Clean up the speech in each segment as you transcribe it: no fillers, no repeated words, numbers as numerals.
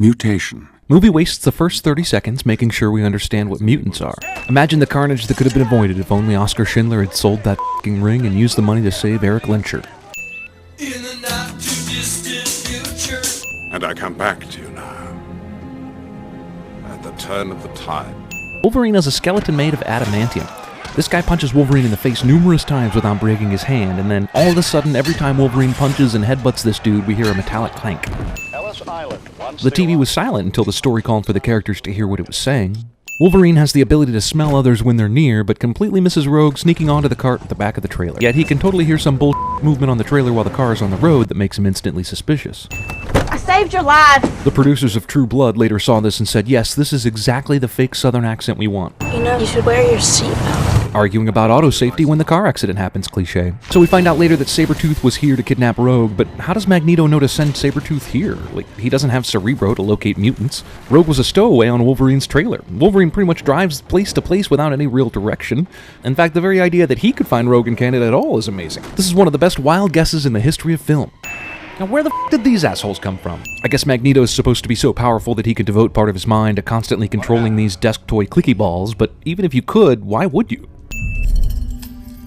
Mutation. Movie wastes the first 30 seconds making sure we understand what mutants are. Imagine the carnage that could have been avoided if only Oskar Schindler had sold that f***ing ring and used the money to save Eric Lyncher. In the not too distant future. And I come back to you now. At the turn of the tide. Wolverine has a skeleton made of adamantium. This guy punches Wolverine in the face numerous times without breaking his hand, and then all of a sudden, every time Wolverine punches and headbutts this dude, we hear a metallic clank. The TV was silent until the story called for the characters to hear what it was saying. Wolverine has the ability to smell others when they're near, but completely misses Rogue sneaking onto the cart at the back of the trailer. Yet he can totally hear some bullshit movement on the trailer while the car is on the road that makes him instantly suspicious. I saved your life. The producers of True Blood later saw this and said, yes, this is exactly the fake Southern accent we want. You know, you should wear your seatbelt. Arguing about auto safety when the car accident happens cliche. So we find out later that Sabretooth was here to kidnap Rogue, but how does Magneto know to send Sabretooth here? Like, he doesn't have Cerebro to locate mutants. Rogue was a stowaway on Wolverine's trailer. Wolverine pretty much drives place to place without any real direction. In fact, the very idea that he could find Rogue in Canada at all is amazing. This is one of the best wild guesses in the history of film. Now, where the f*** did these assholes come from? I guess Magneto is supposed to be so powerful that he could devote part of his mind to constantly controlling these desk toy clicky balls, but even if you could, why would you?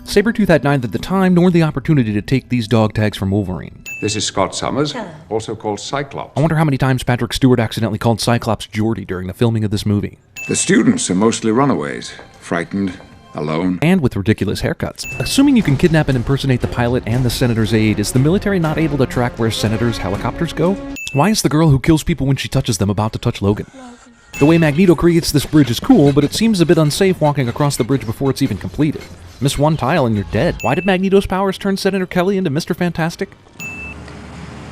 Sabretooth had neither the time nor the opportunity to take these dog tags from Wolverine. This is Scott Summers, also called Cyclops. I wonder how many times Patrick Stewart accidentally called Cyclops Geordie during the filming of this movie. The students are mostly runaways, frightened, alone. And with ridiculous haircuts. Assuming you can kidnap and impersonate the pilot and the senator's aide, is the military not able to track where senators' helicopters go? Why is the girl who kills people when she touches them about to touch Logan? The way Magneto creates this bridge is cool, but it seems a bit unsafe walking across the bridge before it's even completed. Miss one tile and you're dead. Why did Magneto's powers turn Senator Kelly into Mr. Fantastic?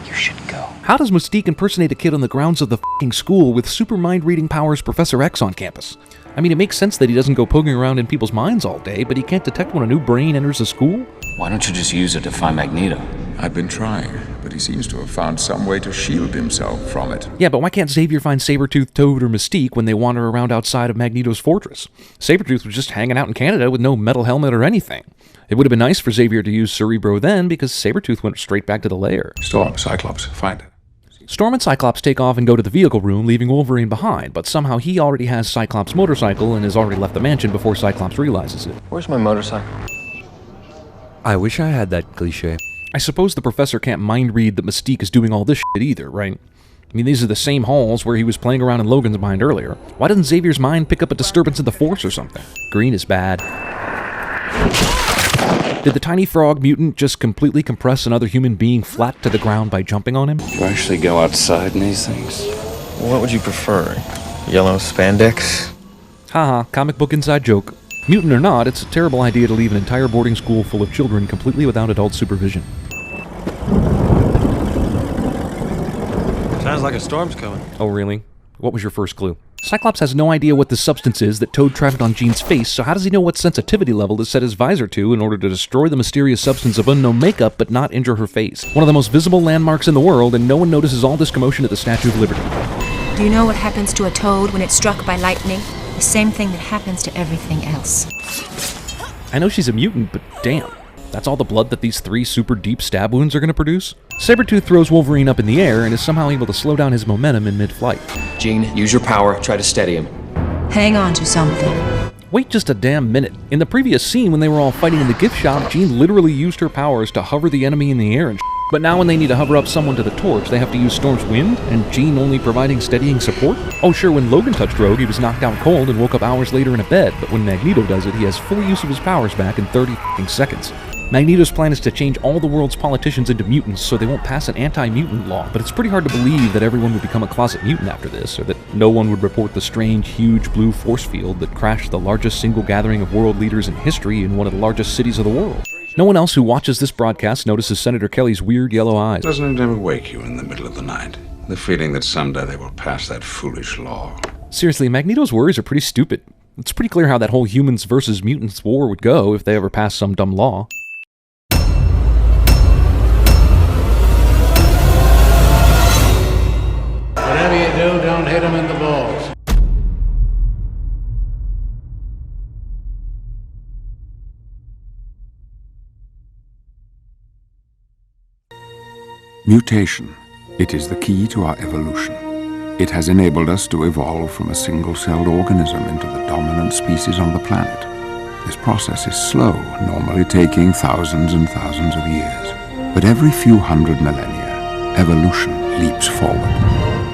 You should go. How does Mystique impersonate a kid on the grounds of the f***ing school with super mind-reading powers Professor X on campus? I mean, it makes sense that he doesn't go poking around in people's minds all day, but he can't detect when a new brain enters a school? Why don't you just use it to find Magneto? I've been trying, but he seems to have found some way to shield himself from it. Yeah, but why can't Xavier find Sabretooth, Toad, or Mystique when they wander around outside of Magneto's fortress? Sabretooth was just hanging out in Canada with no metal helmet or anything. It would have been nice for Xavier to use Cerebro then, because Sabretooth went straight back to the lair. Storm, Cyclops, find it. Storm and Cyclops take off and go to the vehicle room, leaving Wolverine behind, but somehow he already has Cyclops' motorcycle and has already left the mansion before Cyclops realizes it. Where's my motorcycle? I wish I had that cliché. I suppose the professor can't mind read that Mystique is doing all this shit either, right? I mean, these are the same halls where he was playing around in Logan's mind earlier. Why doesn't Xavier's mind pick up a disturbance in the Force or something? Green is bad. Did the tiny frog mutant just completely compress another human being flat to the ground by jumping on him? You actually go outside in these things? What would you prefer? Yellow spandex? Haha, comic book inside joke. Mutant or not, it's a terrible idea to leave an entire boarding school full of children completely without adult supervision. Sounds like a storm's coming. Oh really? What was your first clue? Cyclops has no idea what the substance is that Toad trapped on Jean's face, so how does he know what sensitivity level to set his visor to in order to destroy the mysterious substance of unknown makeup but not injure her face? One of the most visible landmarks in the world, and no one notices all this commotion at the Statue of Liberty. Do you know what happens to a toad when it's struck by lightning? The same thing that happens to everything else. I know she's a mutant, but damn. That's all the blood that these 3 super deep stab wounds are going to produce? Sabretooth throws Wolverine up in the air and is somehow able to slow down his momentum in mid-flight. Jean, use your power. Try to steady him. Hang on to something. Wait just a damn minute. In the previous scene when they were all fighting in the gift shop, Jean literally used her powers to hover the enemy in the air and but now when they need to hover up someone to the torch, they have to use Storm's wind, and Jean only providing steadying support? Oh sure, when Logan touched Rogue, he was knocked out cold and woke up hours later in a bed, but when Magneto does it, he has full use of his powers back in 30 seconds. Magneto's plan is to change all the world's politicians into mutants so they won't pass an anti-mutant law, but it's pretty hard to believe that everyone would become a closet mutant after this, or that no one would report the strange, huge blue force field that crashed the largest single gathering of world leaders in history in one of the largest cities of the world. No one else who watches this broadcast notices Senator Kelly's weird yellow eyes. Doesn't it ever wake you in the middle of the night? The feeling that someday they will pass that foolish law. Seriously, Magneto's worries are pretty stupid. It's pretty clear how that whole humans versus mutants war would go if they ever passed some dumb law. Whatever you do, don't hit him in the balls. Mutation. It is the key to our evolution. It has enabled us to evolve from a single-celled organism into the dominant species on the planet. This process is slow, normally taking thousands and thousands of years. But every few hundred millennia, evolution leaps forward.